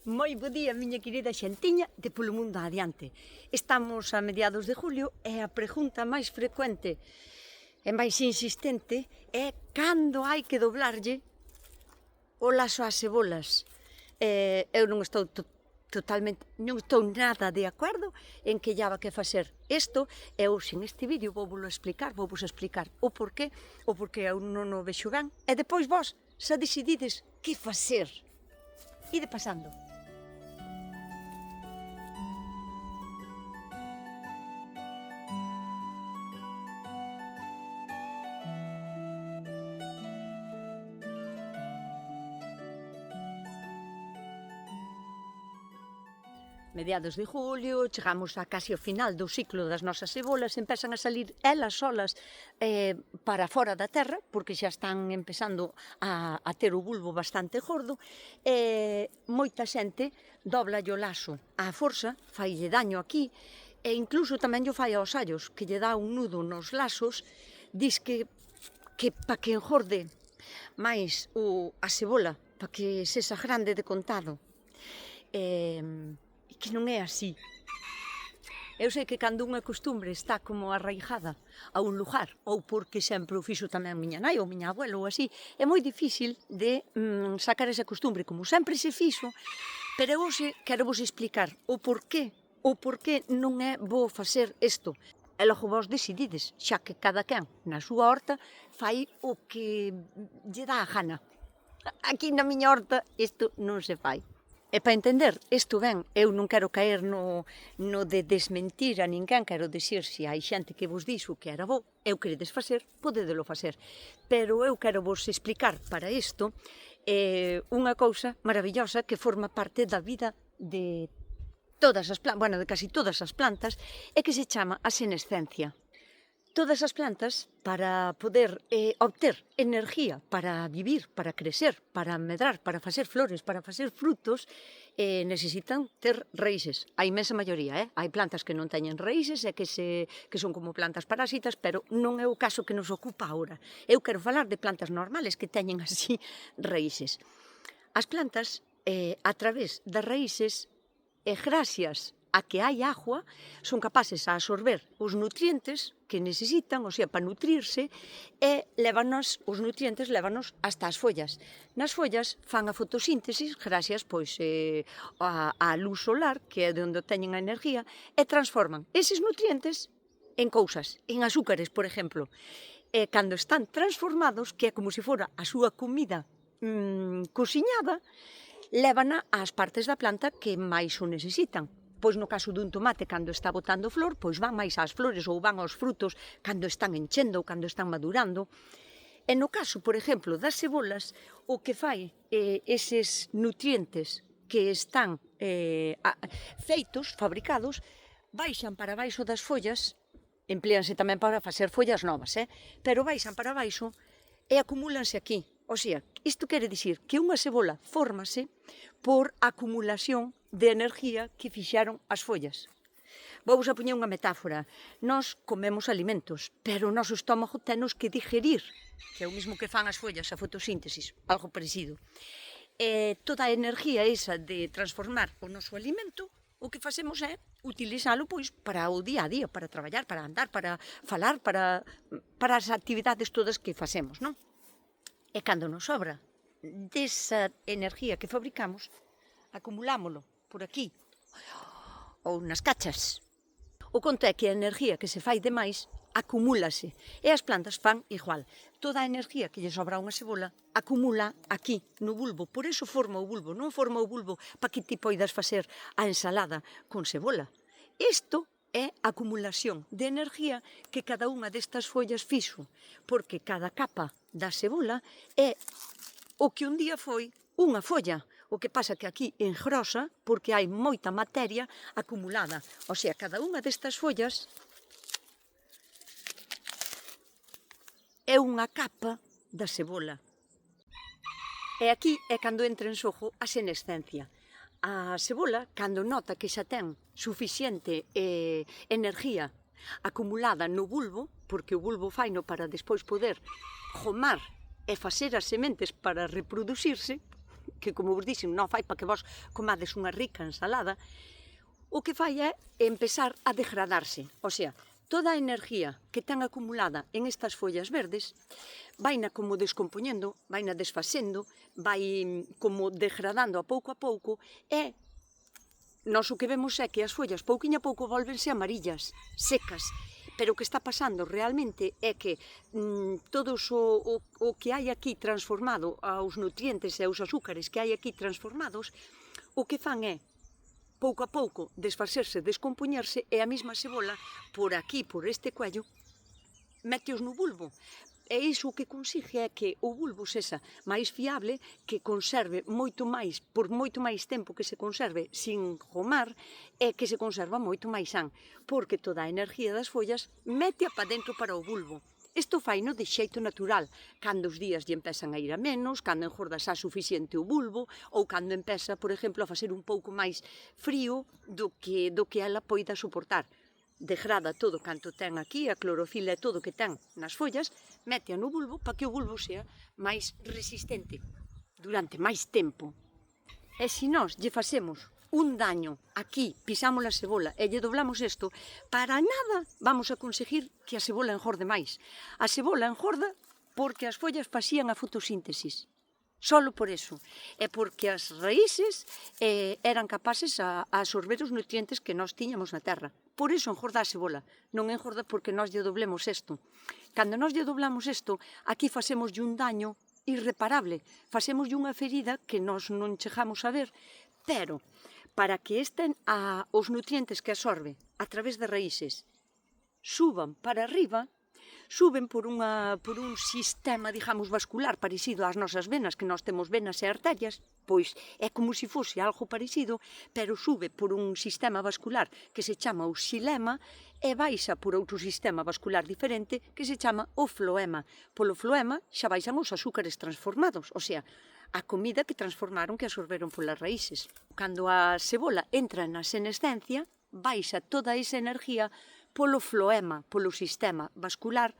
Moi bo día, miña querida xentiña de Polo Mundo Adiante. Estamos a mediados de julio e a pregunta máis frecuente e máis insistente é cando hai que doblarlle o lazo ás cebolas. Eu non estou non estou nada de acordo en que llava que facer isto e hoxe neste vídeo vou explicar o porqué eu non o vexo ben e depois vos xa decidides que facer. Ide pasando. Mediados de julio, chegamos a casi ao final do ciclo das nosas cebolas, empezan a salir elas solas para fora da terra, porque xa están empezando a ter o bulbo bastante gordo, e moita xente dobla o lazo á forza, faille daño aquí, e incluso tamén lle fai aos allos, que lle dá un nudo nos lazos, dis que para que engorde máis a cebola, para que sexa grande de contado. Que non é así. Eu sei que cando unha costumbre está como arraigada a un lugar, ou porque sempre o fixo tamén miña nai ou miña abuela ou así, é moi difícil de sacar esa costumbre, como sempre se fixo, pero hoxe quero vos explicar o porqué non é bo facer isto. E logo vos decidides, xa que cada quen na súa horta fai o que lle dá a gana. Aquí na miña horta isto non se fai. E para entender isto ben, eu non quero caer no de desmentir a ninguén, quero dicir, se hai xente que vos dixo que era bo, eu queredes facer, podedelo facer. Pero eu quero vos explicar para isto unha cousa maravillosa que forma parte da vida de todas as plantas, bueno, de casi todas as plantas, e que se chama a senescencia. Todas as plantas, para poder obter energía, para vivir, para crecer, para medrar, para facer flores, para facer frutos, necesitan ter raíces. A inmensa maioría, hai plantas que non teñen raíces e que son como plantas parasitas, pero non é o caso que nos ocupa agora. Eu quero falar de plantas normales que teñen así raíces. As plantas, a través das raíces, e gracias a que hai agua, son capaces a absorber os nutrientes que necesitan, o sea, para nutrirse, e os nutrientes lévanos hasta as follas. Nas follas fan a fotosíntesis, gracias pois á luz solar, que é de onde teñen a energía, e transforman eses nutrientes en cousas, en azúcares, por exemplo. E cando están transformados, que é como se fora a súa comida cociñada, lévana ás partes da planta que máis o necesitan. Pois no caso dun tomate, cando está botando flor, pois van máis ás flores ou van aos frutos cando están enchendo ou cando están madurando. E no caso, por exemplo, das cebolas, o que fai eses nutrientes que están feitos, fabricados, baixan para baixo das follas, empleanse tamén para facer follas novas, pero baixan para baixo e acumúlanse aquí. O sea, isto quere dicir que unha cebola fórmase por acumulación de energía que fixaron as follas. Vou-vos a poñer unha metáfora. Nós comemos alimentos, pero o noso estómago tenos que digerir, que é o mesmo que fan as follas, a fotosíntesis, algo parecido. E toda a energía esa de transformar o noso alimento, o que facemos é utilizalo pois para o día a día, para traballar, para andar, para falar, para as actividades todas que facemos, non? E cando nos sobra desa energía que fabricamos, acumulámolo por aquí ou nas cachas. O conto é que a energía que se fai de máis acumúlase e as plantas fan igual. Toda a energía que lle sobra a unha cebola acumula aquí no bulbo, por iso forma o bulbo, non forma o bulbo para que ti poidas facer a ensalada con cebola. Isto é acumulación de energía que cada unha destas follas fixo, porque cada capa da cebola é o que un día foi unha folla. O que pasa que aquí engrosa porque hai moita materia acumulada. O sea, cada unha destas follas é unha capa da cebola. E aquí é cando entra en xogo a senescencia. A cebola, cando nota que xa ten suficiente energía acumulada no bulbo, porque o bulbo faino para despois poder gomar e facer as sementes para reproducirse, que como vos dixen, non fai para que vos comades unha rica ensalada, o que fai é empezar a degradarse. O sea, toda a energía que ten acumulada en estas follas verdes vaina como descompoñendo, vaina desfasendo, vai como degradando a pouco e nós o que vemos é que as follas pouquiño a pouco volvense amarillas, secas, pero o que está pasando realmente é que todos o que hai aquí transformado, aos nutrientes e aos azúcares que hai aquí transformados, o que fan é pouco a pouco desfacerse, descompoñerse e a mesma cebola por aquí, por este cuello, meteos no bulbo. E iso o que consigue é que o bulbo sexa máis fiable, que conserve moito máis, por moito máis tempo que se conserve sin romar e que se conserva moito máis san, porque toda a energía das follas metea para dentro para o bulbo. Isto faino de xeito natural, cando os días lle empezan a ir a menos, cando engorda xa suficiente o bulbo, ou cando empeza, por exemplo, a facer un pouco máis frío do que ela poida soportar. Degrada todo canto ten aquí, a clorofila e todo que ten nas follas, metea no bulbo para que o bulbo sea máis resistente durante máis tempo. E se nós lle facemos un daño aquí, pisamos a cebola e lle doblamos isto, para nada vamos a conseguir que a cebola engorde máis. A cebola engorda porque as follas facían a fotosíntesis. Solo por eso. É porque as raíces eran capaces a absorber os nutrientes que nós tiñamos na terra. Por iso engorda a cebola. Non engorda porque nós lle doblemos isto. Cando nós lle doblamos isto, aquí facemos un daño irreparable. Facemos unha ferida que nós non chegamos a ver, pero para que os nutrientes que absorbe a través de raíces suban para arriba, suben por un sistema, digamos, vascular parecido ás nosas venas, que nós temos venas e arterias, pois é como se fose algo parecido, pero sube por un sistema vascular que se chama o xilema e baixa por outro sistema vascular diferente que se chama o floema. Polo floema xa baixan os azúcares transformados, o sea, a comida que transformaron, que absorberon polas raíces. Cando a cebola entra na senescencia, baixa toda esa energía polo floema, polo sistema vascular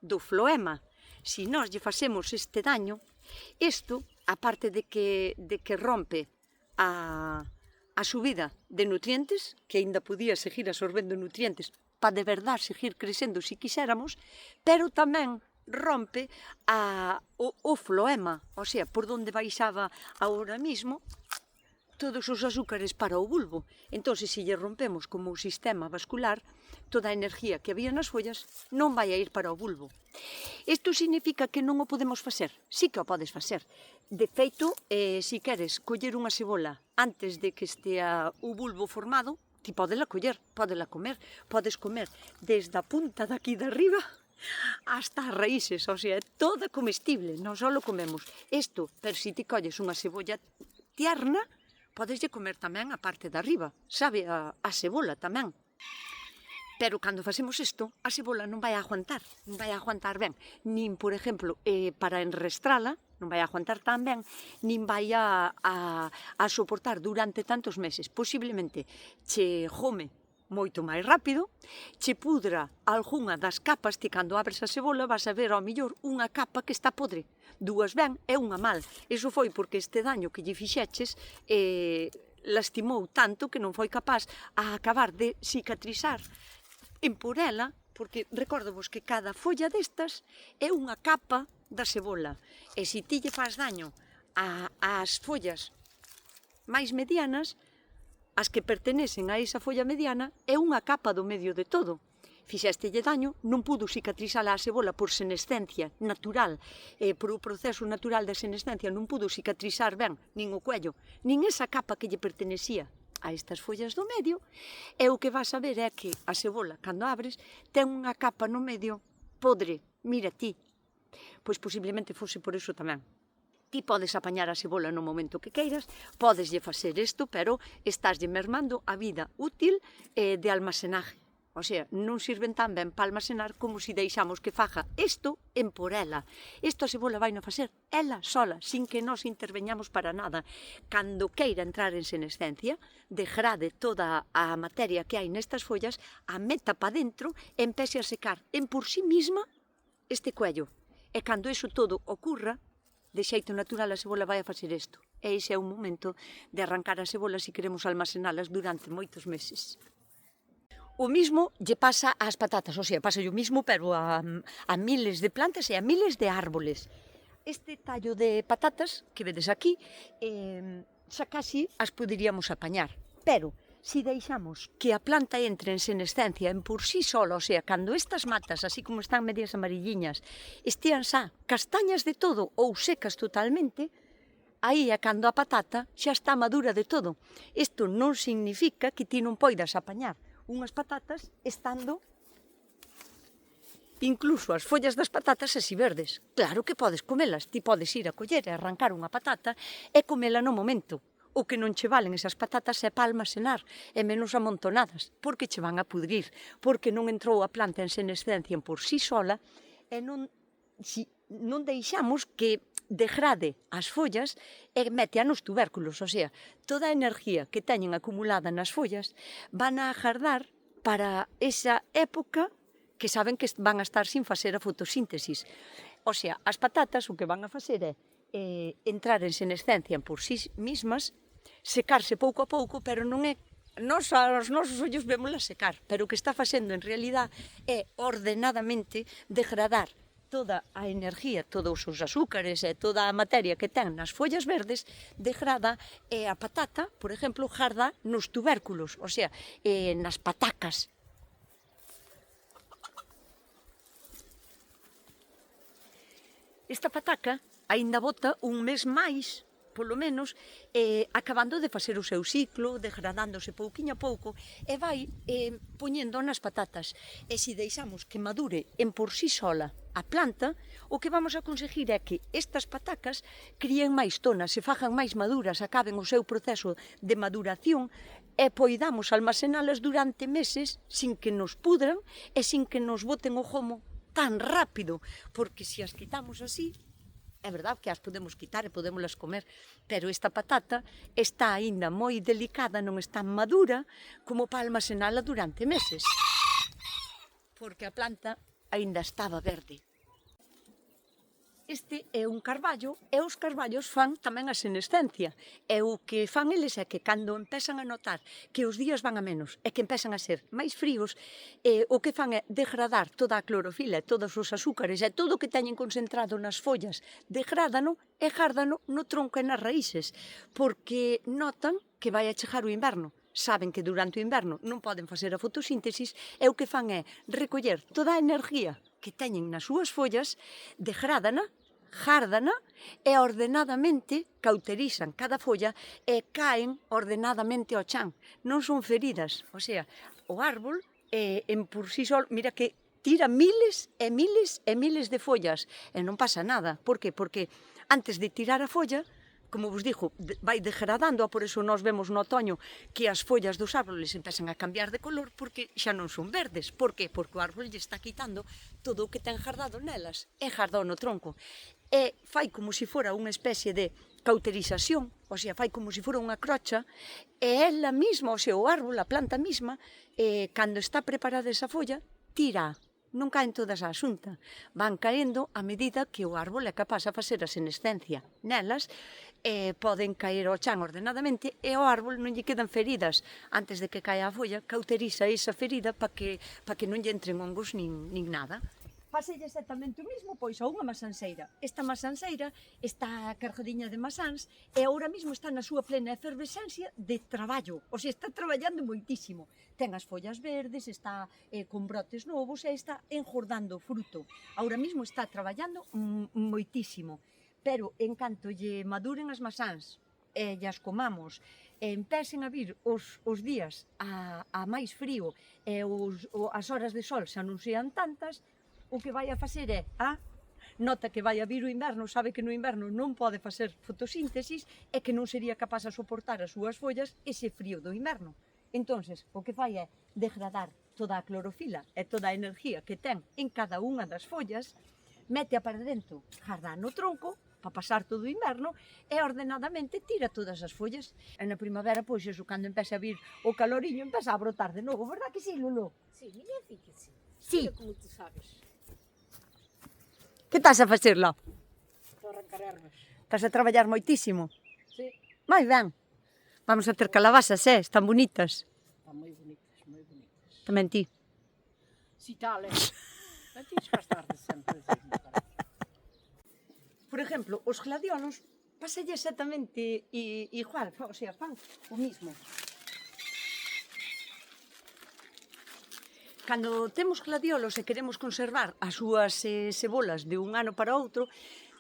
do floema. Se nós lle facemos este daño, isto, aparte de que rompe a subida de nutrientes, que aínda podía seguir absorbendo nutrientes para de verdade seguir crecendo se quixéramos, pero tamén rompe o floema, o sea, por donde baixaba agora mismo todos os azúcares para o bulbo. Entón, se lle rompemos como o sistema vascular, toda a energía que había nas follas non vai a ir para o bulbo. Isto significa que non o podemos facer? Sí que o podes facer. De feito, se queres coller unha cebola antes de que estea o bulbo formado, ti podela coller, podela comer. Podes comer desde a punta daqui de arriba hasta as raíces, o sea, toda comestible, non só comemos isto, pero se ti colles unha cebolla tierna, podeslle comer tamén a parte de arriba, sabe, a cebola tamén. Pero cando facemos isto, a cebola non vai a aguantar ben, nin, por exemplo, para enrestrala, non vai a aguantar tan ben, nin vai a soportar durante tantos meses. Posiblemente che jome moito máis rápido, che pudra algunha das capas, que cando abres a cebola vas a ver ao millor unha capa que está podre, dúas ben e unha mal. Iso foi porque este daño que lle fixeches lastimou tanto que non foi capaz a acabar de cicatrizar en por ela, porque recordavos que cada folla destas é unha capa da cebola, e se ti lle faz daño ás follas máis medianas, as que pertenecen a esa folla mediana é unha capa do medio de todo. Fixéstelle daño, non pudo cicatrizar a cebola por senescencia natural, por o proceso natural da senescencia, non pudo cicatrizar ben nin o cuello, nin esa capa que lle pertenecía a estas follas do medio, e o que vas a ver é que a cebola, cando abres, ten unha capa no medio podre. Mira ti, pois posiblemente fose por iso tamén. Ti podes apañar a cebola no momento que queiras, podeslle facer isto, pero estáslle mermando a vida útil de almacenaje. O sea, non sirven tan ben para almacenar como se deixamos que faja isto en por ela. Isto a cebola vai non facer ela sola, sin que nós interveñamos para nada. Cando queira entrar en senescencia, degrade toda a materia que hai nestas follas, a meta pa dentro e empece a secar en por sí mesma este cuello. E cando iso todo ocurra, de xeito natural a cebola vai a facer isto. e ese é o momento de arrancar as cebolas se queremos almacenalas durante moitos meses. O mismo lle pasa ás patatas, o sea, pasa o mismo, pero a miles de plantas e a miles de árboles. Este tallo de patatas que vedes aquí, xa casi as poderíamos apañar, pero si deixamos que a planta entre en senescencia en por sí sola, o sea, cando estas matas, así como están medias amarilliñas, estean xa castañas de todo ou secas totalmente, aí é cando a patata xa está madura de todo. Isto non significa que ti non poidas apañar unhas patatas estando incluso as follas das patatas así verdes. Claro que podes comelas, ti podes ir a coller e arrancar unha patata e comela no momento. O que non che valen esas patatas é para almacenar, e menos amontonadas, porque che van a pudrir, porque non entrou a planta en senescencia en por sí sola, e non deixamos que degrade as follas e mete nos tubérculos, o sea, toda a enerxía que teñen acumulada nas follas van a agardar para esa época que saben que van a estar sin facer a fotosíntesis. O sea, as patatas o que van a facer é entrar en senescencia por sí mismas, secarse pouco a pouco, pero non é os nosos ollos vémolas secar, pero o que está facendo en realidad é ordenadamente degradar toda a enerxía, todos os azúcares e toda a materia que ten nas follas verdes, degrada e a patata, por exemplo, garda nos tubérculos, o sea, nas patacas. Esta pataca aínda bota un mes máis, polo menos, acabando de facer o seu ciclo, degradándose pouquiño a pouco, e vai poñendo nas patatas. E se deixamos que madure en por sí sola a planta, o que vamos a conseguir é que estas patacas críen máis tonas, se fajan máis maduras, acaben o seu proceso de maduración e poidamos almacenalas durante meses sin que nos pudran e sin que nos boten o gomo tan rápido, porque se as quitamos así, é verdade que as podemos quitar e podémolas comer, pero esta patata está aínda moi delicada, non está madura como para almacenala durante meses, porque a planta aínda estaba verde. Este é un carballo e os carballos fan tamén a senescencia. E o que fan eles é que cando empezan a notar que os días van a menos e que empezan a ser máis fríos, o que fan é degradar toda a clorofila, todos os azúcares e todo o que teñen concentrado nas follas, degrádano e gárdano no tronco e nas raíces, porque notan que vai a chegar o inverno. Saben que durante o inverno non poden facer a fotosíntesis e o que fan é recoller toda a energía que teñen nas súas follas, degrádana, gárdana e ordenadamente cauterizan cada folla e caen ordenadamente ao chan. Non son feridas, o sea, o árbol en por sí sol, mira que tira miles e miles e miles de follas e non pasa nada. Por que? Porque antes de tirar a folla, como vos digo, vai degradando, por eso nós vemos no otoño que as follas dos árboles empezan a cambiar de color porque xa non son verdes. Por que? Porque o árbol lle está quitando todo o que ten gardado nelas e gardado no tronco. E fai como se fora unha especie de cauterización, o sea, fai como se fora unha crocha, e ela mesma, o sea, o árbol, a planta mesma, cando está preparada esa folla, tira. Non caen todas á xunta, van caendo a medida que o árbol é capaz a facer a senescencia nelas, poden caer ao chan ordenadamente e ao árbol non lle quedan feridas. Antes de que caia a folla, cauteriza esa ferida para que non lle entren hongos nin nada. Páselle exactamente o mismo pois a unha masanceira. Esta masanceira está cargadiña de masáns e agora mesmo está na súa plena efervescencia de traballo. O sea, está traballando moitísimo. Ten as follas verdes, está con brotes novos e está enjordando fruto. Agora mesmo está traballando moitísimo. Pero en canto lle maduren as masáns e llas comamos, e empecen a vir os días a máis frío e as horas de sol xa non sean tantas, o que vai a facer é, nota que vai a vir o inverno, sabe que no inverno non pode facer fotosíntesis e que non sería capaz de soportar as súas follas ese frío do inverno. Entonces, o que fai é degradar toda a clorofila e toda a enerxía que ten en cada unha das follas, mete para dentro, garda no tronco, para pasar todo o inverno, e ordenadamente tira todas as follas. E na primavera, pois, eso, cando empece a vir o caloriño, empeza a brotar de novo, verdad que sí, Lulú? Sí, miña fi que sí. Sí. Mira como tú sabes. Que estás a facer lá? Estou a arrancar ervas. Estás a traballar moitísimo? Sí. Moi ben. Vamos a ter calabazas, están bonitas. Están moi bonitas, moi bonitas. Tamén ti. Si tal, non tens que gastar de sempre dicindo, cara. Por exemplo, os gladiolos pasalle exactamente igual, o sea, fan o mismo. Cando temos gladiolos e queremos conservar as súas cebolas de un ano para outro,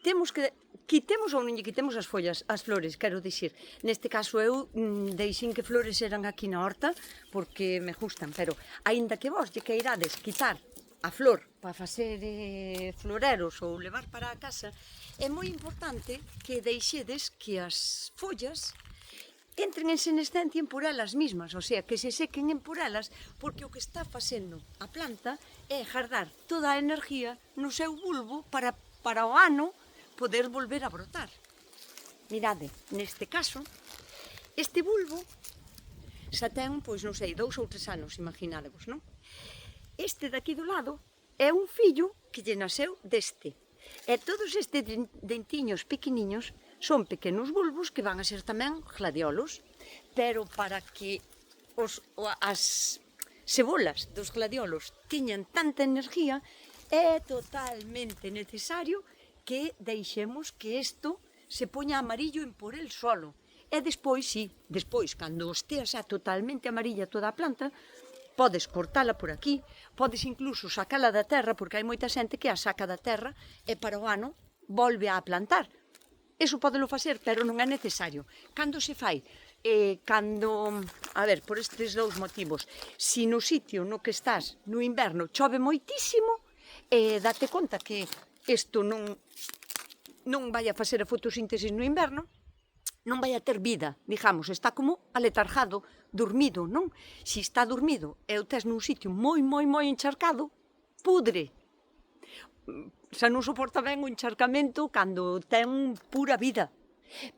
temos que quitemos ou non lle quitemos as follas, as flores, quero dicir. Neste caso eu deixín que flores eran aquí na horta porque me gustan, pero aínda que vos lle queirades quitar a flor para facer floreros ou levar para a casa, é moi importante que deixedes que as follas entren en senescencia por elas mismas, o sea, que se sequen por elas, porque o que está facendo a planta é guardar toda a energía no seu bulbo para o ano poder volver a brotar. Mirade, neste caso, este bulbo xa ten, pois non sei, 2 ou 3 anos, imaginadevos, non? Este daqui do lado é un fillo que lle nasceu deste. E todos estes dentiños pequeniños son pequenos bulbos que van a ser tamén gladiolos, pero para que as cebolas dos gladiolos tiñan tanta energía, é totalmente necesario que deixemos que isto se poña amarillo en por el solo. E despois, cando estea xa totalmente amarilla toda a planta, podes cortala por aquí, podes incluso sacala da terra, porque hai moita xente que a saca da terra e para o ano volve a plantar. Eso podelo facer, pero non é necesario. Cando se fai? A ver, por estes dous motivos. Si no sitio no que estás no inverno chove moitísimo, date conta que isto non vai a facer a fotosíntesis no inverno, non vai a ter vida, digamos, está como aletargado, dormido, non? Se está dormido e o tes nun sitio moi encharcado, pudre. Xa non soporta ben o encharcamento cando ten pura vida.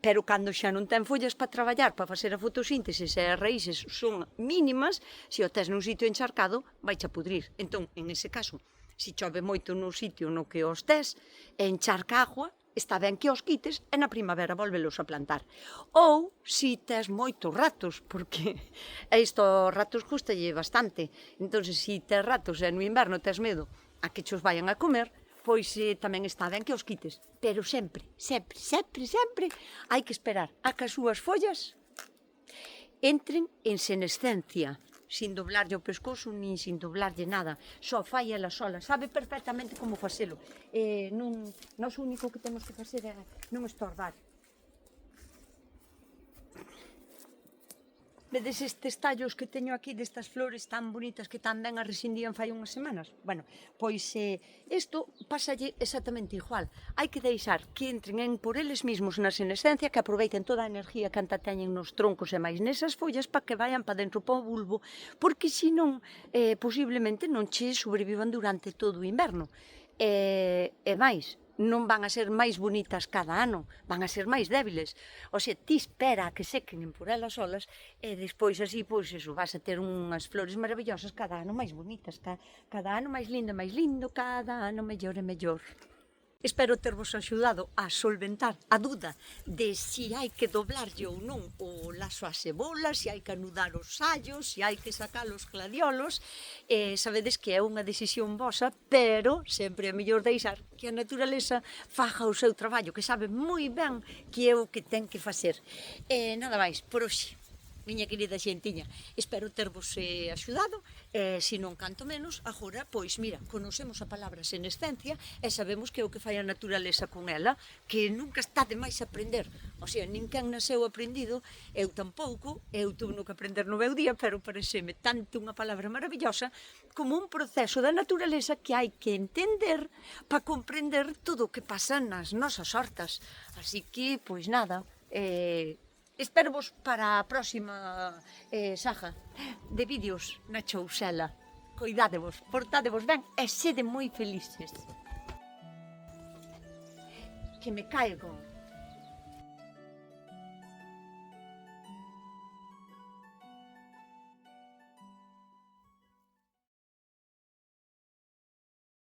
Pero cando xa non ten follas para traballar, para facer a fotosíntesis e as raíces son mínimas, se o tes nun sitio encharcado, vai xa pudrir. Entón, en ese caso, se chove moito no sitio no que os tes e encharca agua, está ben que os quites e na primavera volvelos a plantar. Ou, se tes moitos ratos, porque isto aos ratos custalle bastante. Entón, se tes ratos e no inverno tes medo a que chos vayan a comer, pois tamén está ben que os quites. Pero sempre hai que esperar a que as súas follas entren en senescencia, sin doblarlle o pescozo, nin sin doblarlle nada. Só fai ela sola, sabe perfectamente como facelo. Nós o único que temos que facer é non estorbar. Vedes estes tallos que teño aquí destas flores tan bonitas que tan ben as rescindían fai unhas semanas? Bueno, pois isto pásalle exactamente igual. Hai que deixar que entren por eles mesmos na senescencia, que aproveiten toda a energía que anta teñen nos troncos e máis nesas follas para que vayan para dentro para o bulbo, porque senón posiblemente non che sobrevivan durante todo o inverno. E máis, non van a ser máis bonitas cada ano, van a ser máis débiles. O sea, ti espera a que sequen por elas solas e despois así, pois eso, vas a ter unhas flores maravillosas cada ano máis bonitas, cada ano máis lindo, cada ano mellor e mellor. Espero tervos axudado a solventar a duda de se hai que doblarlle ou non o lazo a cebola, se hai que anudar os sallos, se hai que sacar os gladiolos. Sabedes que é unha decisión vosa, pero sempre é mellor deixar que a naturaleza faga o seu traballo, que sabe moi ben que é o que ten que facer. Nada máis, por hoxe. Miña querida xentiña, espero tervos axudado, se non canto menos, agora, pois mira, conocemos a palabra senescencia e sabemos que é o que fai a naturaleza con ela, que nunca está de máis aprender, o sea, ninguén nasceu aprendido, eu tampouco, eu tuve que aprender no meu día, pero pareceme tanto unha palabra maravillosa como un proceso da naturaleza que hai que entender para comprender todo o que pasa nas nosas hortas, así que, pois nada, espero-vos para a próxima saga de vídeos na Chousela. Coidádevos, portádevos ben e sede moi felices. Que me caigo.